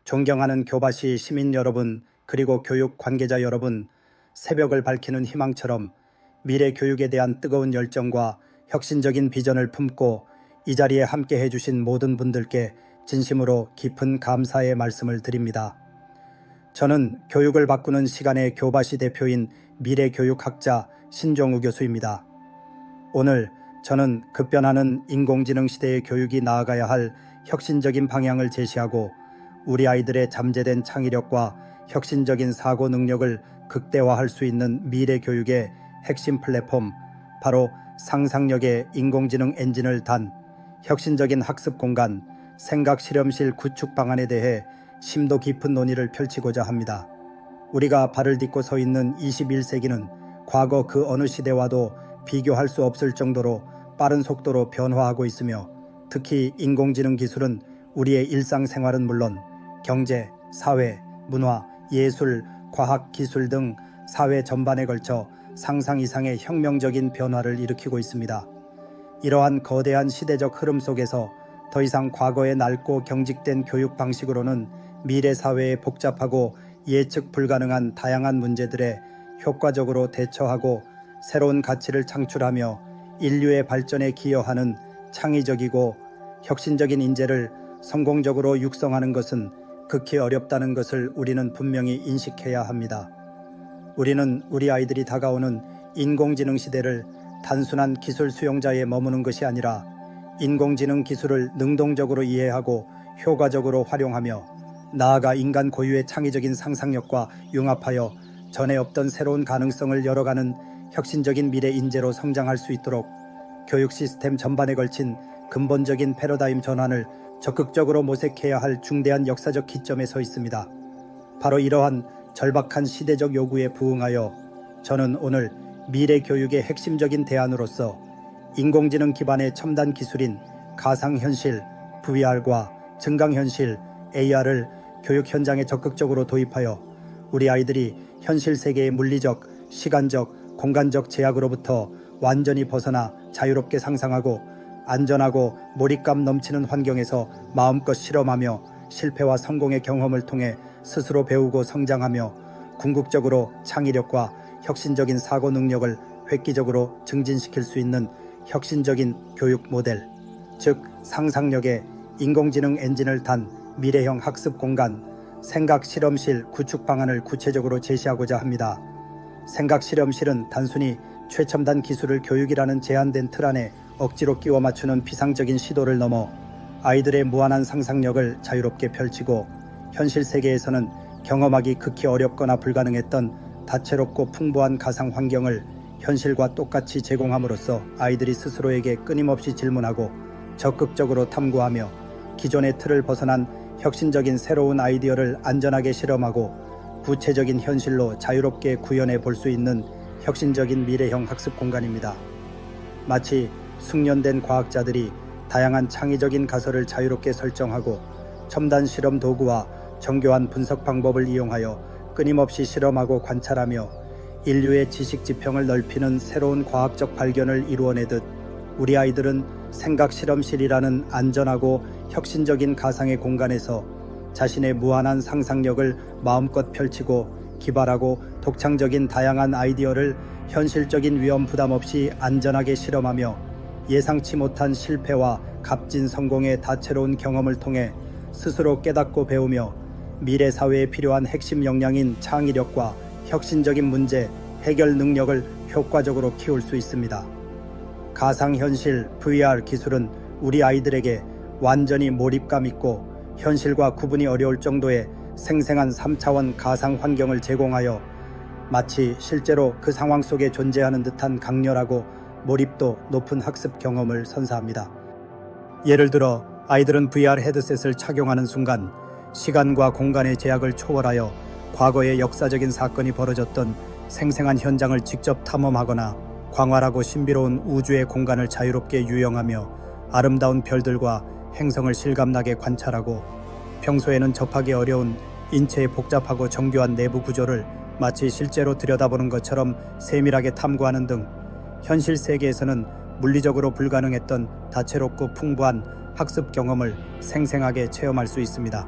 존경하는 교바시 시민 여러분, 그리고 교육 관계자 여러분, 새벽을 밝히는 희망처럼 미래 교육에 대한 뜨거운 열정과 혁신적인 비전을 품고 이 자리에 함께 해주신 모든 분들께 진심으로 깊은 감사의 말씀을 드립니다. 저는 교육을 바꾸는 시간의 교바시 대표인 미래교육학자 신종우 교수입니다. 오늘 저는 급변하는 인공지능 시대의 교육이 나아가야 할 혁신적인 방향을 제시하고 우리 아이들의 잠재된 창의력과 혁신적인 사고 능력을 극대화할 수 있는 미래 교육의 핵심 플랫폼, 바로 상상력의 인공지능 엔진을 단 혁신적인 학습 공간, 생각 실험실 구축 방안에 대해 심도 깊은 논의를 펼치고자 합니다. 우리가 발을 딛고 서 있는 21세기는 과거 그 어느 시대와도 비교할 수 없을 정도로 빠른 속도로 변화하고 있으며, 특히 인공지능 기술은 우리의 일상생활은 물론 경제, 사회, 문화, 예술, 과학, 기술 등 사회 전반에 걸쳐 상상 이상의 혁명적인 변화를 일으키고 있습니다. 이러한 거대한 시대적 흐름 속에서 더 이상 과거의 낡고 경직된 교육 방식으로는 미래 사회의 복잡하고 예측 불가능한 다양한 문제들에 효과적으로 대처하고 새로운 가치를 창출하며 인류의 발전에 기여하는 창의적이고 혁신적인 인재를 성공적으로 육성하는 것은 극히 어렵다는 것을 우리는 분명히 인식해야 합니다. 우리는 우리 아이들이 다가오는 인공지능 시대를 단순한 기술 수용자에 머무는 것이 아니라 인공지능 기술을 능동적으로 이해하고 효과적으로 활용하며 나아가 인간 고유의 창의적인 상상력과 융합하여 전에 없던 새로운 가능성을 열어가는 혁신적인 미래 인재로 성장할 수 있도록 교육 시스템 전반에 걸친 근본적인 패러다임 전환을 적극적으로 모색해야 할 중대한 역사적 기점에 서 있습니다. 바로 이러한 절박한 시대적 요구에 부응하여 저는 오늘 미래 교육의 핵심적인 대안으로서 인공지능 기반의 첨단 기술인 가상현실, VR과 증강현실, AR을 교육 현장에 적극적으로 도입하여 우리 아이들이 현실 세계의 물리적, 시간적, 공간적 제약으로부터 완전히 벗어나 자유롭게 상상하고 안전하고 몰입감 넘치는 환경에서 마음껏 실험하며 실패와 성공의 경험을 통해 스스로 배우고 성장하며 궁극적으로 창의력과 혁신적인 사고 능력을 획기적으로 증진시킬 수 있는 혁신적인 교육 모델, 즉 상상력의 인공지능 엔진을 단 미래형 학습 공간, 생각 실험실 구축 방안을 구체적으로 제시하고자 합니다. 생각 실험실은 단순히 최첨단 기술을 교육이라는 제한된 틀 안에 억지로 끼워 맞추는 비상적인 시도를 넘어 아이들의 무한한 상상력을 자유롭게 펼치고 현실 세계에서는 경험하기 극히 어렵거나 불가능했던 다채롭고 풍부한 가상 환경을 현실과 똑같이 제공함으로써 아이들이 스스로에게 끊임없이 질문하고 적극적으로 탐구하며 기존의 틀을 벗어난 혁신적인 새로운 아이디어를 안전하게 실험하고 구체적인 현실로 자유롭게 구현해 볼 수 있는 혁신적인 미래형 학습 공간입니다. 마치 숙련된 과학자들이 다양한 창의적인 가설을 자유롭게 설정하고 첨단 실험 도구와 정교한 분석 방법을 이용하여 끊임없이 실험하고 관찰하며 인류의 지식 지평을 넓히는 새로운 과학적 발견을 이루어내듯 우리 아이들은 생각 실험실이라는 안전하고 혁신적인 가상의 공간에서 자신의 무한한 상상력을 마음껏 펼치고 기발하고 독창적인 다양한 아이디어를 현실적인 위험 부담 없이 안전하게 실험하며 예상치 못한 실패와 값진 성공의 다채로운 경험을 통해 스스로 깨닫고 배우며 미래 사회에 필요한 핵심 역량인 창의력과 혁신적인 문제 해결 능력을 효과적으로 키울 수 있습니다. 가상현실 VR 기술은 우리 아이들에게 완전히 몰입감 있고 현실과 구분이 어려울 정도의 생생한 3차원 가상 환경을 제공하여 마치 실제로 그 상황 속에 존재하는 듯한 강렬하고 몰입도 높은 학습 경험을 선사합니다. 예를 들어 아이들은 VR 헤드셋을 착용하는 순간 시간과 공간의 제약을 초월하여 과거의 역사적인 사건이 벌어졌던 생생한 현장을 직접 탐험하거나 광활하고 신비로운 우주의 공간을 자유롭게 유영하며 아름다운 별들과 행성을 실감나게 관찰하고 평소에는 접하기 어려운 인체의 복잡하고 정교한 내부 구조를 마치 실제로 들여다보는 것처럼 세밀하게 탐구하는 등 현실 세계에서는 물리적으로 불가능했던 다채롭고 풍부한 학습 경험을 생생하게 체험할 수 있습니다.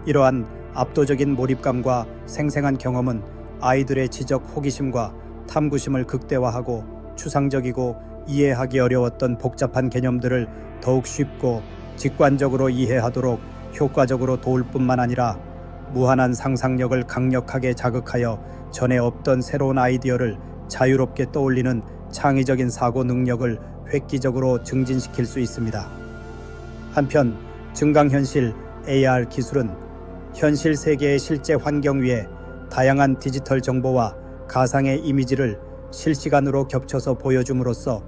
이러한 압도적인 몰입감과 생생한 경험은 아이들의 지적 호기심과 탐구심을 극대화하고 추상적이고 이해하기 어려웠던 복잡한 개념들을 더욱 쉽고 직관적으로 이해하도록 효과적으로 도울 뿐만 아니라 무한한 상상력을 강력하게 자극하여 전에 없던 새로운 아이디어를 자유롭게 떠올리는 창의적인 사고 능력을 획기적으로 증진시킬 수 있습니다. 한편 증강현실 AR 기술은 현실 세계의 실제 환경 위에 다양한 디지털 정보와 가상의 이미지를 실시간으로 겹쳐서 보여줌으로써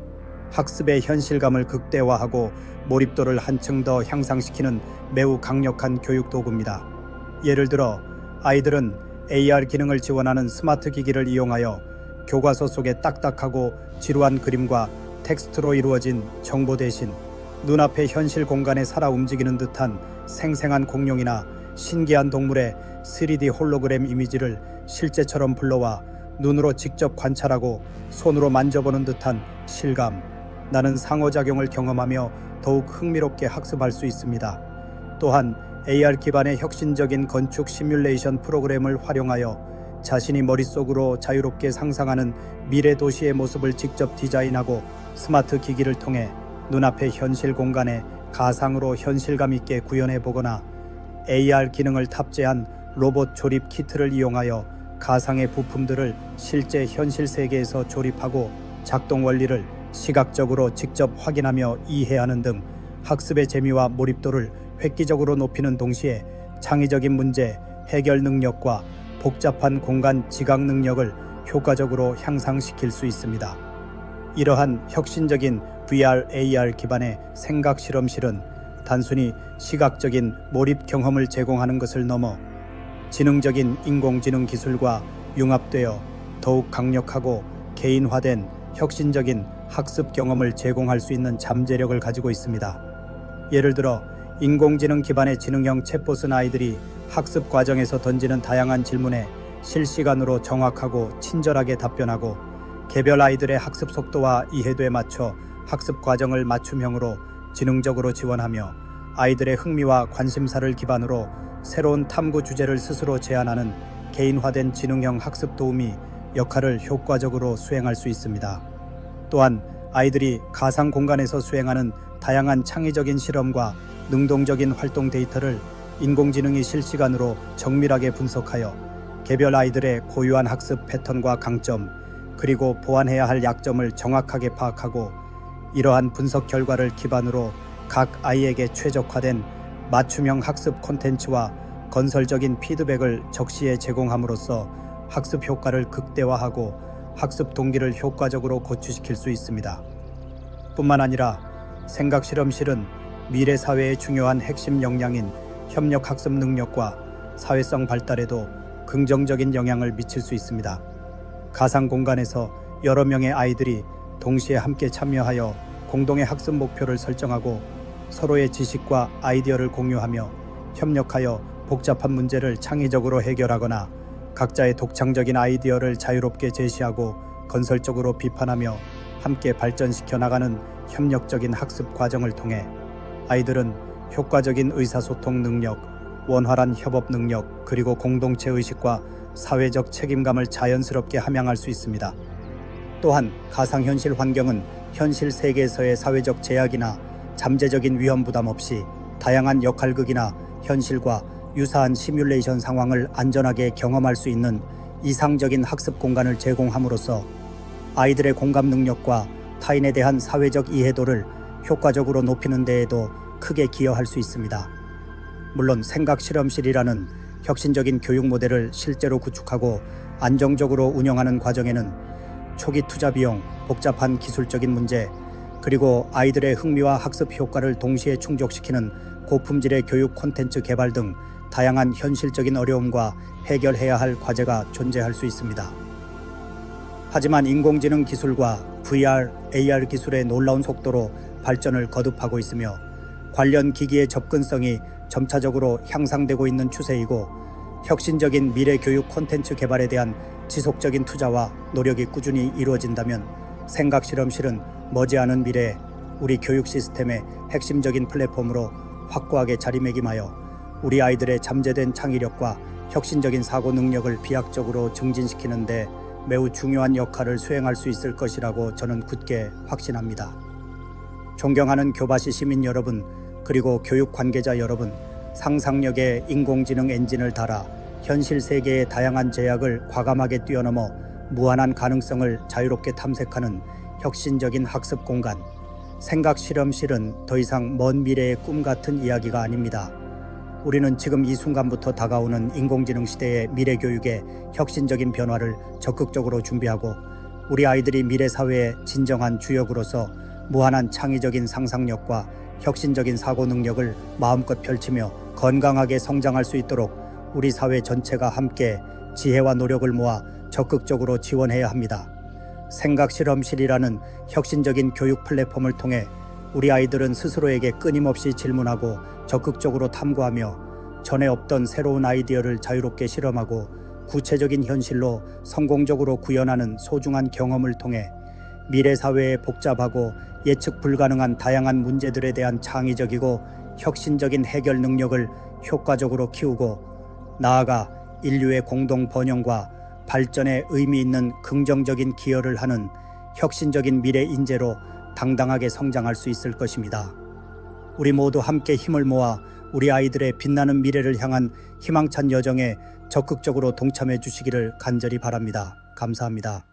학습의 현실감을 극대화하고 몰입도를 한층 더 향상시키는 매우 강력한 교육 도구입니다. 예를 들어 아이들은 AR 기능을 지원하는 스마트 기기를 이용하여 교과서 속의 딱딱하고 지루한 그림과 텍스트로 이루어진 정보 대신 눈앞의 현실 공간에 살아 움직이는 듯한 생생한 공룡이나 신기한 동물의 3D 홀로그램 이미지를 실제처럼 불러와 눈으로 직접 관찰하고 손으로 만져보는 듯한 실감, 나는 상호작용을 경험하며 더욱 흥미롭게 학습할 수 있습니다. 또한 AR 기반의 혁신적인 건축 시뮬레이션 프로그램을 활용하여 자신이 머릿속으로 자유롭게 상상하는 미래 도시의 모습을 직접 디자인하고 스마트 기기를 통해 눈앞의 현실 공간에 가상으로 현실감 있게 구현해 보거나 AR 기능을 탑재한 로봇 조립 키트를 이용하여 가상의 부품들을 실제 현실 세계에서 조립하고 작동 원리를 시각적으로 직접 확인하며 이해하는 등 학습의 재미와 몰입도를 획기적으로 높이는 동시에 창의적인 문제 해결 능력과 복잡한 공간 지각 능력을 효과적으로 향상시킬 수 있습니다. 이러한 혁신적인 VR, AR 기반의 생각 실험실은 단순히 시각적인 몰입 경험을 제공하는 것을 넘어 지능적인 인공지능 기술과 융합되어 더욱 강력하고 개인화된 혁신적인 학습 경험을 제공할 수 있는 잠재력을 가지고 있습니다. 예를 들어 인공지능 기반의 지능형 챗봇은 아이들이 학습 과정에서 던지는 다양한 질문에 실시간으로 정확하고 친절하게 답변하고 개별 아이들의 학습 속도와 이해도에 맞춰 학습 과정을 맞춤형으로 지능적으로 지원하며 아이들의 흥미와 관심사를 기반으로 새로운 탐구 주제를 스스로 제안하는 개인화된 지능형 학습 도우미 역할을 효과적으로 수행할 수 있습니다. 또한 아이들이 가상 공간에서 수행하는 다양한 창의적인 실험과 능동적인 활동 데이터를 인공지능이 실시간으로 정밀하게 분석하여 개별 아이들의 고유한 학습 패턴과 강점, 그리고 보완해야 할 약점을 정확하게 파악하고 이러한 분석 결과를 기반으로 각 아이에게 최적화된 맞춤형 학습 콘텐츠와 건설적인 피드백을 적시에 제공함으로써 학습 효과를 극대화하고 학습 동기를 효과적으로 고취시킬 수 있습니다. 뿐만 아니라 생각 실험실은 미래 사회의 중요한 핵심 역량인 협력 학습 능력과 사회성 발달에도 긍정적인 영향을 미칠 수 있습니다. 가상 공간에서 여러 명의 아이들이 동시에 함께 참여하여 공동의 학습 목표를 설정하고 서로의 지식과 아이디어를 공유하며 협력하여 복잡한 문제를 창의적으로 해결하거나 각자의 독창적인 아이디어를 자유롭게 제시하고 건설적으로 비판하며 함께 발전시켜 나가는 협력적인 학습 과정을 통해 아이들은 효과적인 의사소통 능력, 원활한 협업 능력, 그리고 공동체 의식과 사회적 책임감을 자연스럽게 함양할 수 있습니다. 또한 가상현실 환경은 현실 세계에서의 사회적 제약이나 잠재적인 위험 부담 없이 다양한 역할극이나 현실과 유사한 시뮬레이션 상황을 안전하게 경험할 수 있는 이상적인 학습 공간을 제공함으로써 아이들의 공감 능력과 타인에 대한 사회적 이해도를 효과적으로 높이는 데에도 크게 기여할 수 있습니다. 물론 생각 실험실이라는 혁신적인 교육 모델을 실제로 구축하고 안정적으로 운영하는 과정에는 초기 투자 비용, 복잡한 기술적인 문제, 그리고 아이들의 흥미와 학습 효과를 동시에 충족시키는 고품질의 교육 콘텐츠 개발 등 다양한 현실적인 어려움과 해결해야 할 과제가 존재할 수 있습니다. 하지만 인공지능 기술과 VR, AR 기술의 놀라운 속도로 발전을 거듭하고 있으며 관련 기기의 접근성이 점차적으로 향상되고 있는 추세이고 혁신적인 미래 교육 콘텐츠 개발에 대한 지속적인 투자와 노력이 꾸준히 이루어진다면 생각 실험실은 머지않은 미래에 우리 교육 시스템의 핵심적인 플랫폼으로 확고하게 자리매김하여 우리 아이들의 잠재된 창의력과 혁신적인 사고 능력을 비약적으로 증진시키는 데 매우 중요한 역할을 수행할 수 있을 것이라고 저는 굳게 확신합니다. 존경하는 교바시 시민 여러분, 그리고 교육 관계자 여러분, 상상력의 인공지능 엔진을 달아 현실 세계의 다양한 제약을 과감하게 뛰어넘어 무한한 가능성을 자유롭게 탐색하는 혁신적인 학습 공간, 생각 실험실은 더 이상 먼 미래의 꿈 같은 이야기가 아닙니다. 우리는 지금 이 순간부터 다가오는 인공지능 시대의 미래 교육의 혁신적인 변화를 적극적으로 준비하고 우리 아이들이 미래 사회의 진정한 주역으로서 무한한 창의적인 상상력과 혁신적인 사고 능력을 마음껏 펼치며 건강하게 성장할 수 있도록 우리 사회 전체가 함께 지혜와 노력을 모아 적극적으로 지원해야 합니다. 생각 실험실이라는 혁신적인 교육 플랫폼을 통해 우리 아이들은 스스로에게 끊임없이 질문하고 적극적으로 탐구하며 전에 없던 새로운 아이디어를 자유롭게 실험하고 구체적인 현실로 성공적으로 구현하는 소중한 경험을 통해 미래 사회의 복잡하고 예측 불가능한 다양한 문제들에 대한 창의적이고 혁신적인 해결 능력을 효과적으로 키우고 나아가 인류의 공동 번영과 발전에 의미 있는 긍정적인 기여를 하는 혁신적인 미래 인재로 당당하게 성장할 수 있을 것입니다. 우리 모두 함께 힘을 모아 우리 아이들의 빛나는 미래를 향한 희망찬 여정에 적극적으로 동참해 주시기를 간절히 바랍니다. 감사합니다.